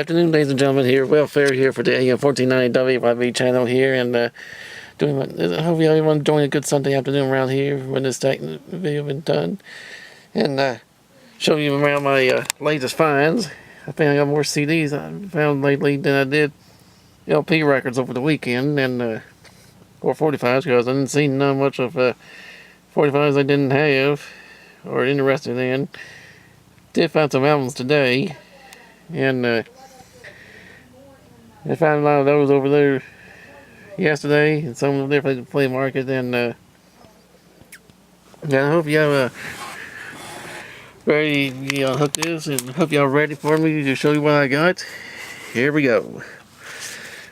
Afternoon, ladies and gentlemen. Here, welfare here for the AM 1490 WYV channel here, and I hope everyone enjoying a good Sunday afternoon around here when this video been done, and show you around my latest finds. I think I got more CDs I found lately than I did LP records over the weekend, and or 45s, because I didn't see none much of 45s I didn't have or interested in. Did find some albums today, and I found a lot of those over there yesterday, and some of them there for the flea market. And I hope y'all ready. Hook this, and hope y'all ready for me to show you what I got. Here we go.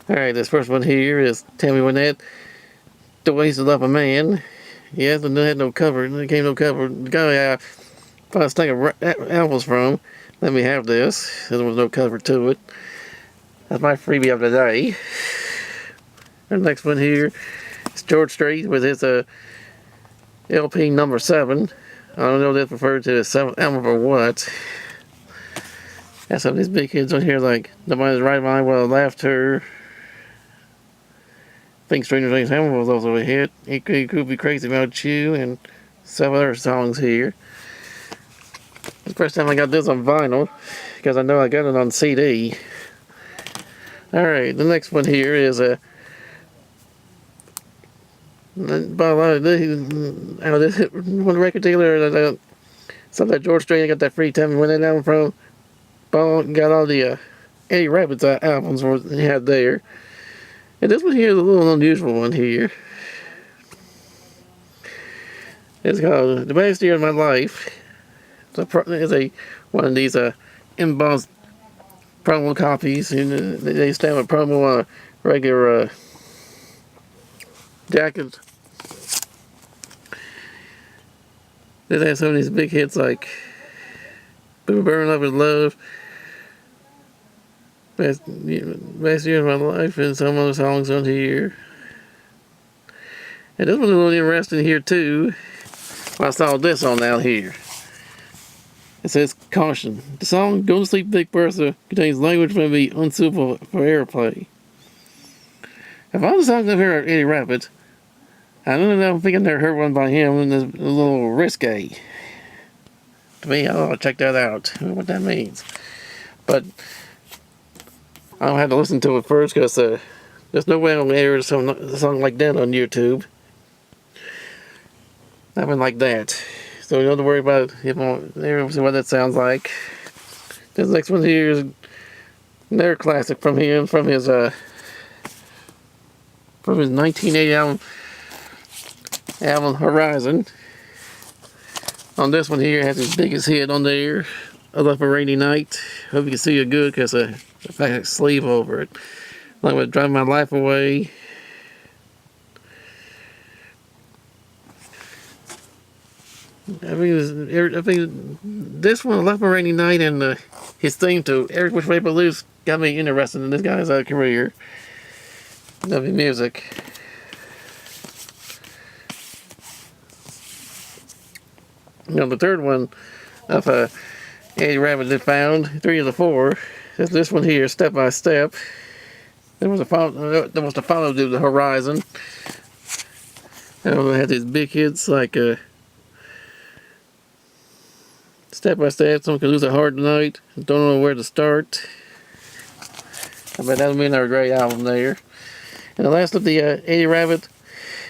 All right, this first one here is "Tell Me When That the Waist of a Man." Yes, and it had no cover. It came no cover. The guy I found a stack of albums from let me have this. There was no cover to it. That's my freebie of the day. And the next one here is George Strait with his LP number 7. I don't know if that's referred to as 7th album or what. Got some of these big kids on here like Nobody's Right Mind, Well, Laughter. Think Stranger Things Hammer was also a hit. It could Be Crazy About You, and some other songs here. It's the first time I got this on vinyl, because I know I got it on CD. Alright, the next one here is one record dealer that something that George Strait got that free Tell Me When That album from. Got all the Eddie Rabbit's albums he had there. And this one here is a little unusual one here. It's called The Best Year of My Life. It's one of these embossed promo copies, and they stamp a promo on a regular jacket. They have some of these big hits like Burn Love with Love, Best Year of My Life, and some other songs on here. And this one's a little interesting here too. I saw this on out here. It says, "Caution. The song Go to Sleep Big Bertha contains language that may be unsuitable for airplay." If all the songs I've heard are Eddie Rabbit, I don't think I've never heard one by him, and it's a little risque. To me, I ought to check that out, what that means. But I don't have to listen to it first, because there's no way I'll air a song like that on YouTube. Nothing like that. So you don't have to worry about it. See what that sounds like. This next one here is another classic from him, from his 1980 album Horizon. On this one here, it has his biggest hit on there, "I Love a Rainy Night." Hope you can see it good, because the fact I sleeve over it. Like with "Drive My Life Away." I think this one, "I Love a Rainy Night," and his theme to "Every Which Way But Loose" got me interested in this guy's career. Love his music. Now the third one of Eddie Rabbit that found, 3 of the 4, is this one here, "Step by Step." There was a follow to the Horizon. They had these big hits like "Step by Step," "Someone Could Lose a Heart Tonight," "Don't Know Where to Start." I bet that'll be another great album there. And the last of the Eddie Rabbit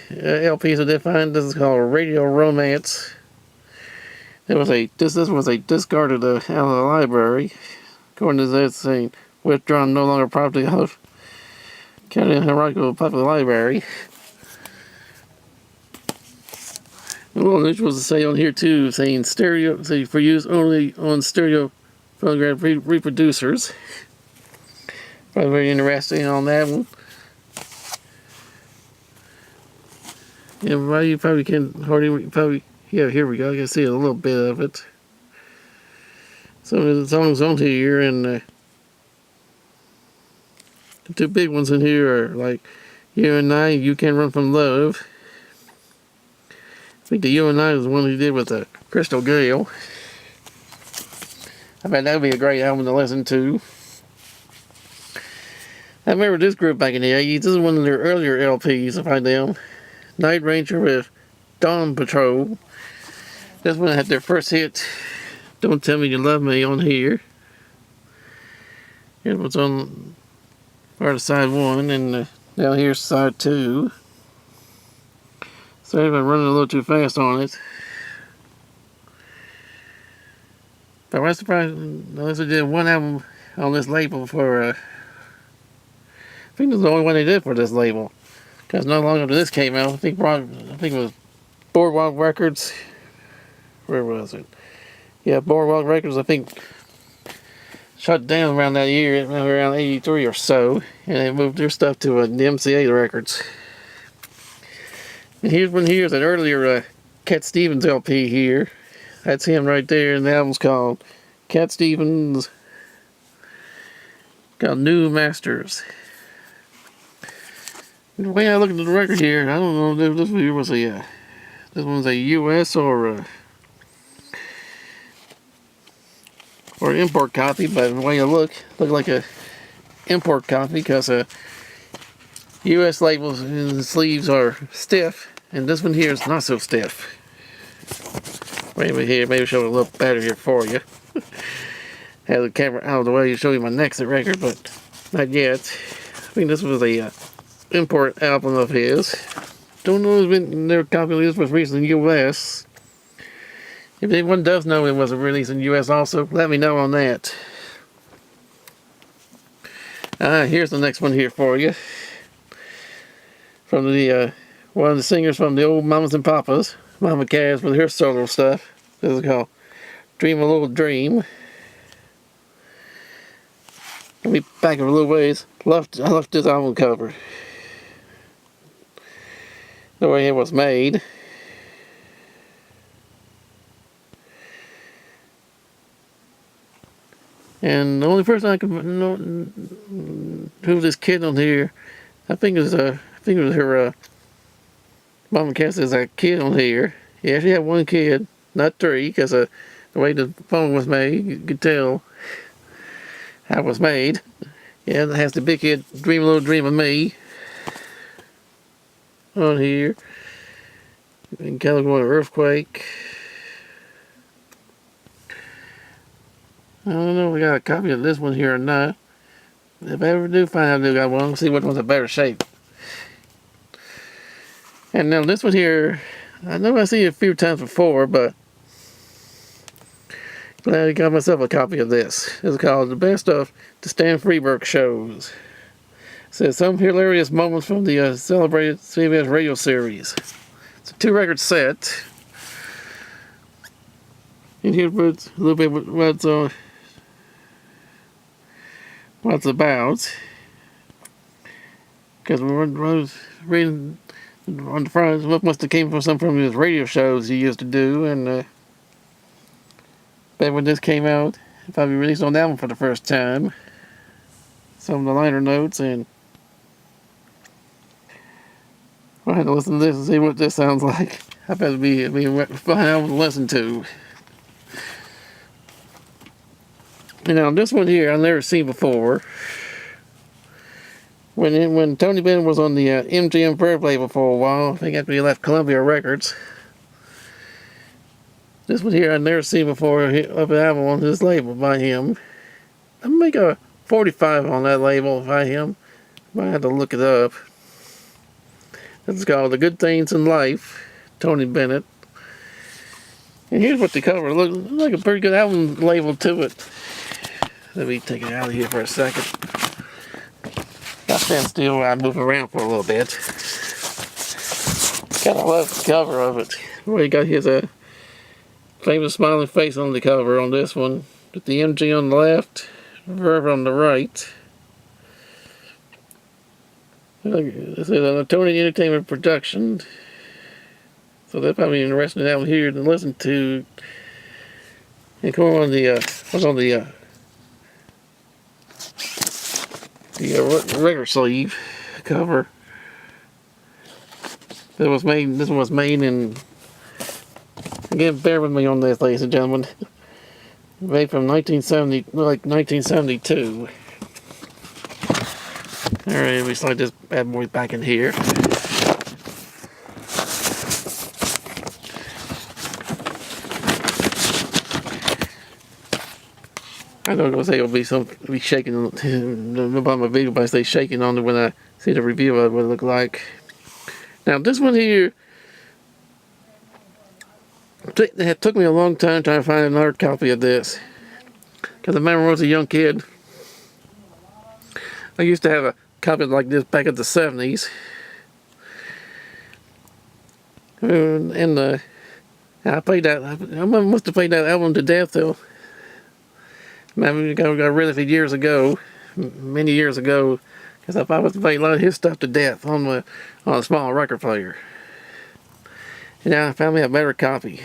LPs that they find, this is called "Radio Romance." This was a discarded out of the library, according to this saying, "Withdrawn, no longer property of County Hierarchical Public Library." A little unusual to say on here too, saying stereo, say for use only on stereo phonograph reproducers. Probably very interesting on that one. Yeah, well, you probably can hardly yeah, here we go. I can see a little bit of it. Some of the songs on here, and the 2 big ones in here are like "You and I," "You Can't Run From Love." I think the "You and I" is the one he did with Crystal Gale. I bet that would be a great album to listen to. I remember this group back in the 80s. This is one of their earlier LPs by them. Night Ranger with Dawn Patrol. This one had their first hit, Don't Tell Me You Love Me, on here. It was on part of side 1, and down here's side 2. Sorry if I'm running a little too fast on it. But I was surprised, unless I did one album on this label for, I think it was the only one they did for this label. Because not long after this came out, I think it was Boardwalk Records. Where was it? Yeah, Boardwalk Records, I think, shut down around that year, around 83 or so. And they moved their stuff to the MCA Records. And here's an earlier Cat Stevens LP here. That's him right there, and the album's called Cat Stevens, called New Masters. The way I look at the record here, I don't know if this here was this one's a US or import copy, but the way I look like a import copy because US labels and the sleeves are stiff, and this one here is not so stiff. Maybe show it a little better here for you. Have the camera out of the way to show you my next record, but not yet. I think this was a import album of his. Don't know if their copy of this was released in the US. If anyone does know it was released in the US also, let me know on that. Here's the next one here for you. From the one of the singers from the old Mamas and Papas, Mama Cass, with her solo stuff. This is called Dream a Little Dream. Let me back up a little ways. I love this album cover. The way it was made. And the only person I can know who this kid on here, I think it was her Mama Cass is a kid on here. Yeah, she had one kid, not 3, because the way the phone was made, you could tell how it was made. Yeah, it has the big kid, Dream a Little Dream of Me, on here. In California Earthquake. I don't know if we got a copy of this one here or not. If I ever do find out I got one, I'll see which one's in better shape. And now this one here, I know I've seen it a few times before, but glad I got myself a copy of this. It's called The Best of the Stan Freberg Shows. It says some hilarious moments from the celebrated CBS radio series. It's a 2-record set. And here's a little bit what's about. Because I was reading on the front, what must have came from some from his radio shows he used to do, and back when this came out, it probably released on that one for the first time. Some of the liner notes, and I had to listen to this and see what this sounds like. I better be fun album to listen to. And now this one here I've never seen before. When Tony Bennett was on the MGM Verve label for a while, I think after he left Columbia Records. This one here I've never seen before of an album on this label by him. I'm gonna make a 45 on that label by him. Might have to look it up. It's called The Good Things in Life, Tony Bennett. And here's what the cover looks like, a pretty good album label to it. Let me take it out of here for a second. I'll stand still while I move around for a little bit. Kinda love the cover of it. Well, he got his famous smiling face on the cover on this one. With the MG on the left, Verve on the right. This is a Tony Entertainment production. So that's probably interesting out here to listen to. And come on the regular sleeve cover. This one was made in, again, bear with me on this, ladies and gentlemen, made from 1972. Alright, we slide this bad boy back in here. I don't know, say it'll be shaking on the bottom of my video, but I say shaking on it when I see the review of what it look like. Now this one here, it took me a long time trying to find another copy of this. Because I remember when I was a young kid, I used to have a copy like this back in the 70s. And I played that, I must have played that album to death though. I got rid of it years ago, many years ago, because I was playing a lot of his stuff to death on a small record player. And now I found me a better copy.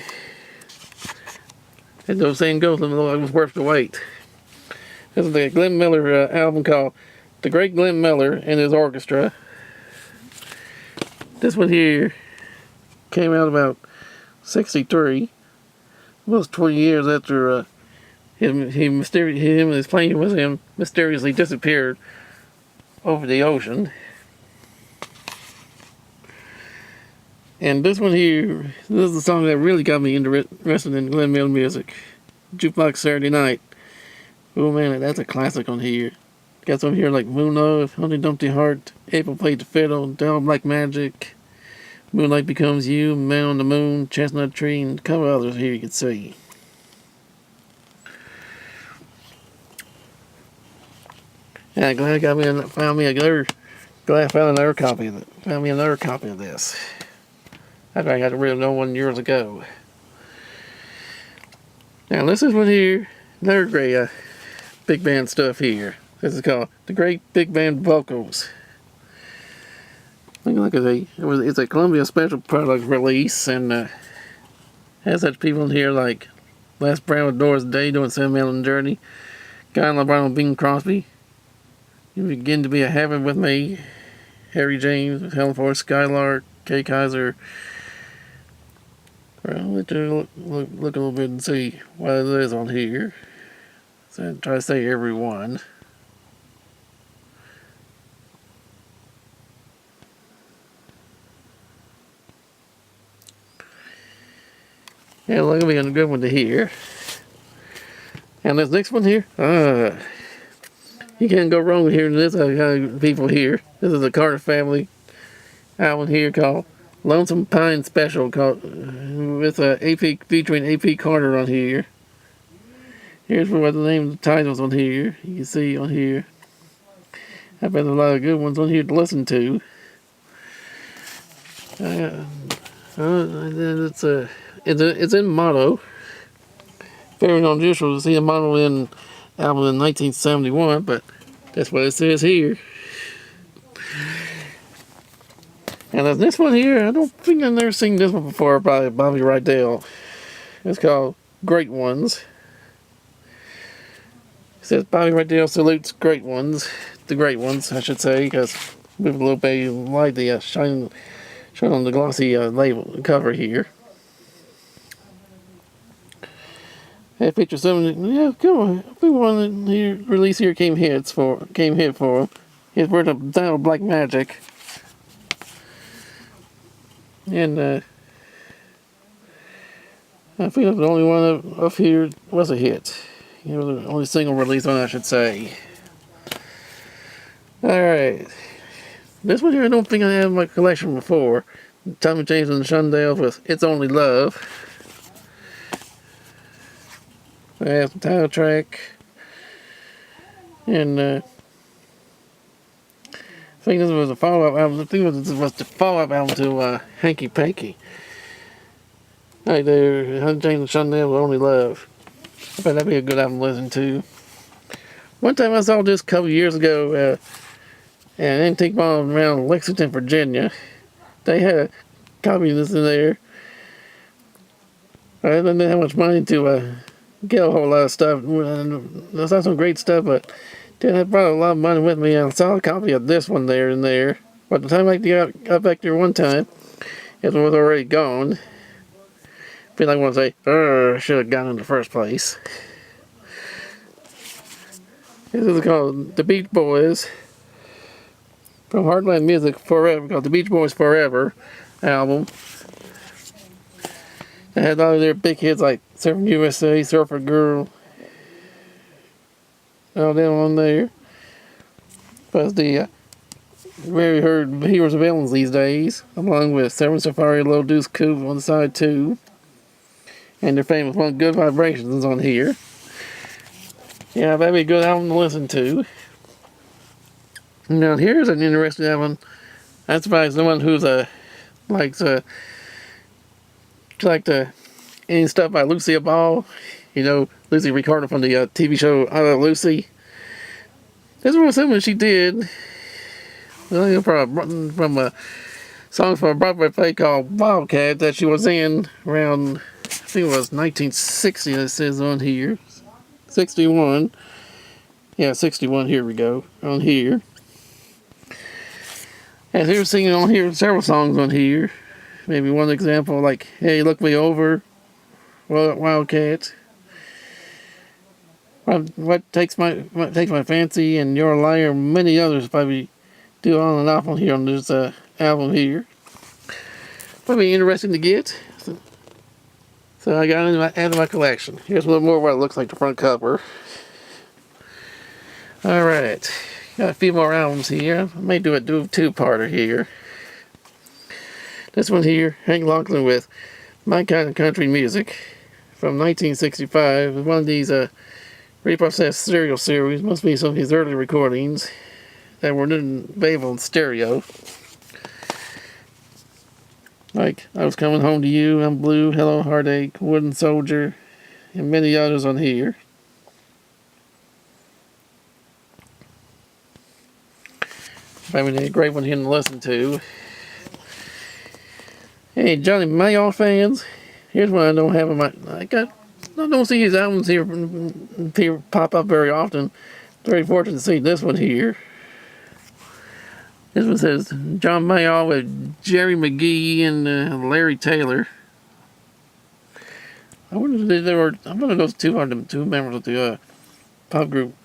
And those saying goes, it was worth the wait. This is the Glenn Miller album called The Great Glenn Miller and His Orchestra. This one here came out about 63. Almost 20 years after him and his plane with him mysteriously disappeared over the ocean. And this one here, this is the song that really got me interested in Glenn Miller music. Jukebox Saturday Night. Oh man, that's a classic on here. Got some here like Moon Love, Humpty Dumpty Heart, April Played the Fiddle, Down Black Magic, Moonlight Becomes You, Man on the Moon, Chestnut Tree, and a couple others here you can see. And I'm glad I found another copy of it. Found me another copy of this. After I got rid of one years ago. Now this is one here, another great big band stuff here. This is called The Great Big Band Vocals. It's a Columbia Special Product release, and has such people in here like Les Brown with Doris Day doing Sentimental Journey, Guy LeBron with Bing Crosby, You Begin to Be a Heaven with Me, Harry James, Helen Forrest, Skylark, Kay Kaiser. Well, let's look a little bit and see what it is on here. So I try to say everyone. Yeah, look at me on a good one to hear. And this next one here, you can't go wrong with hearing this people here. This is a Carter Family album here called Lonesome Pine Special, with AP featuring AP Carter on here. Here's what the name of the titles on here. You can see on here. I bet there's a lot of good ones on here to listen to. It's in mono. Very unusual to see a mono in album in 1971, but that's what it says here. And there's this one here. I don't think I've never seen this one before by Bobby Rydell. It's called Great Ones. It says Bobby Rydell salutes great ones. The great ones, I should say, because with a little bit of light, the shine on the glossy label cover here. It features some, come on, we won the release here came hit for him. His word of Down Black Magic. And I think the only one up here was a hit. The only single release on, I should say. Alright. This one here I don't think I have in my collection before. Tommy James and the Shondells with It's Only Love. I have the title track. And I think this was a follow-up album. I think this was the follow-up album to Hanky Panky. Right there, Tommy James and Shondells with Only Love. I bet that'd be a good album to listen to. One time I saw this a couple years ago at an antique mall around Lexington, Virginia. They had a copy of this in there. I didn't have much money to get a whole lot of stuff. I saw some great stuff, but didn't have brought a lot of money with me. I saw a copy of this one there and there. By the time I got back there one time, it was already gone. I feel like I want to say, I should have gotten in the first place. This is called The Beach Boys. from Heartland Music Forever, called the Beach Boys Forever album. They had all of their big hits like Surfing USA, Surfer Girl, all them on there. Plus the very heard Heroes and Villains these days, along with Seven Safari, Low Deuce Coupe on the side too. And their famous one, Good Vibrations, on here. Yeah, that'd be a good album to listen to. Now here's an interesting album. That's by someone who's likes any stuff by Lucille Ball. You know, Lucy Ricardo from the TV show I Love Lucy. This was something she did. From a song from a Broadway play called Wildcat that she was in around, I think it was 1960. It says on here, 61. Yeah, 61. Here we go on here. And he was singing on here several songs on here. Maybe one example like "Hey, Look Me Over," Wildcat. What takes my fancy, and You're a Liar, and many others probably do on and off on here on this album here. Probably interesting to get. So I got it added to my collection. Here's a little more of what it looks like the front cover. Alright. Got a few more albums here. I may do a two-parter here. This one here, Hank Lachlan with My Kind of Country Music from 1965. It's one of these reprocessed stereo series. Must be some of his early recordings that were available in stereo. Like I Was Coming Home to You, I'm Blue, Hello Heartache, Wooden Soldier, and many others on here. Probably a great one here to listen to. Hey, Johnny Mayall fans, here's one I don't have in my. I don't see his albums here pop up very often. Very fortunate to see this one here. This one says John Mayall with Jerry McGee and Larry Taylor. I wonder if they were. I'm one of those two members of the pop group.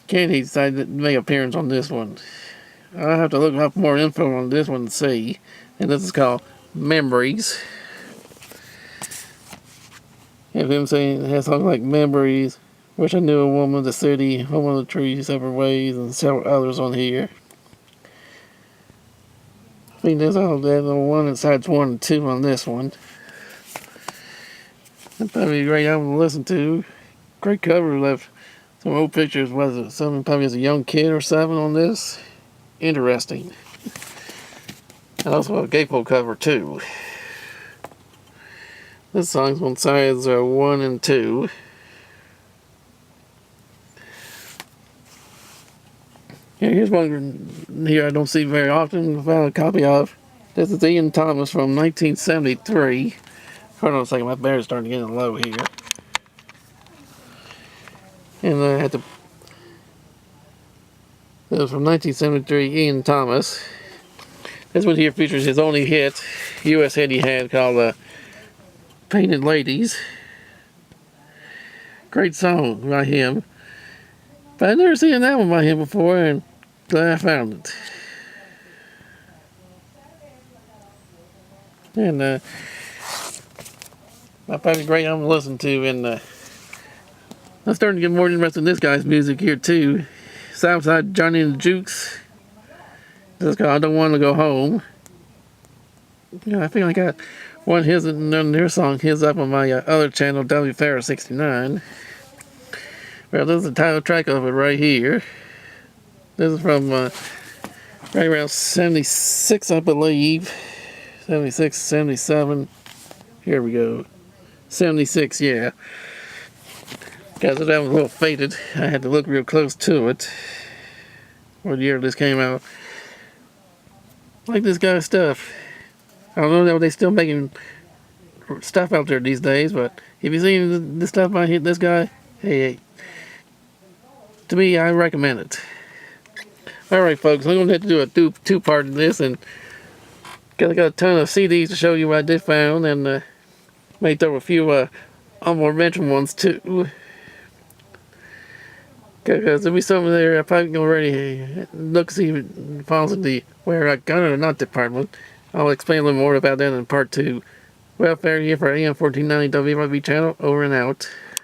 Candy decided to make an appearance on this one. I'll have to look up more info on this one to see. And this is called Memories. Have him saying it has songs like Memories, Wish I Knew a Woman, The City, Home on the Tree, Separate Ways, and several others on here. I think there's all that one and sides 1 and 2 on this one. That'd probably be a great album to listen to. Great cover, left some old pictures. Was it someone probably as a young kid or something on this? Interesting. And also a gatefold cover too. This song's on sides 1 and 2. Yeah, here's one here I don't see very often. I found a copy of. This is Ian Thomas from 1973. Hold on a second, my battery's starting to get low here. And I had to. This was from 1973, Ian Thomas. This one here features his only hit, US hit he had, called Painted Ladies. Great song by him. But I've never seen that one by him before, and glad I found it. And I found it great album to listen to, and I'm starting to get more interested in this guy's music here too. Southside Johnny and the Jukes. This is called I Don't Want to Go Home. Yeah, I think I got one of his and their song his up on my other channel, W Farrah 69. Well, this is the title track of it right here. This is from right around 76, I believe. 76, 77. Here we go. 76, yeah. Guys, that was a little faded. I had to look real close to it. What year this came out. I like this guy's stuff. I don't know if they still making stuff out there these days, but if you've seen this stuff by this guy, hey, to me, I recommend it. Alright, folks, I'm going to have to do a two-part of this, and I got a ton of CDs to show you what I did found, and may throw a few honorable mention ones too. Because there'll be something there I probably can already look see if it falls into where I got it or not department. I'll explain a little more about that in part 2. Welfare here for AM 1490 WYB channel. Over and out.